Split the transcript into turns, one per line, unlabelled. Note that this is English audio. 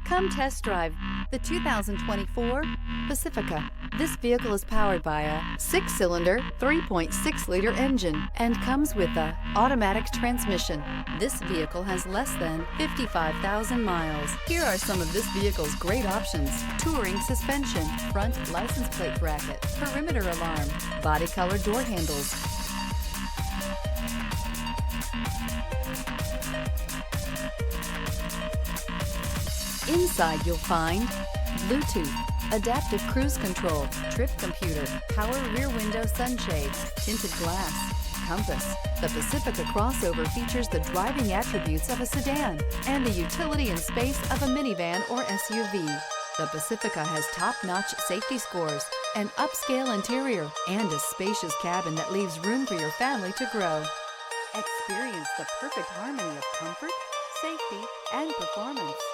Come test drive the 2024 Pacifica. This vehicle is powered by a 6-cylinder, 3.6-liter engine and comes with a automatic transmission. This vehicle has less than 55,000 miles. Here are some of this vehicle's great options: touring suspension, front license plate bracket, perimeter alarm, body color door handles, inside you'll find Bluetooth, adaptive cruise control, trip computer, power rear window sunshades, tinted glass, compass. The Pacifica crossover features the driving attributes of a sedan and the utility and space of a minivan or SUV. The Pacifica has top-notch safety scores, an upscale interior, and a spacious cabin that leaves room for your family to grow. Experience the perfect harmony of comfort, safety, and performance.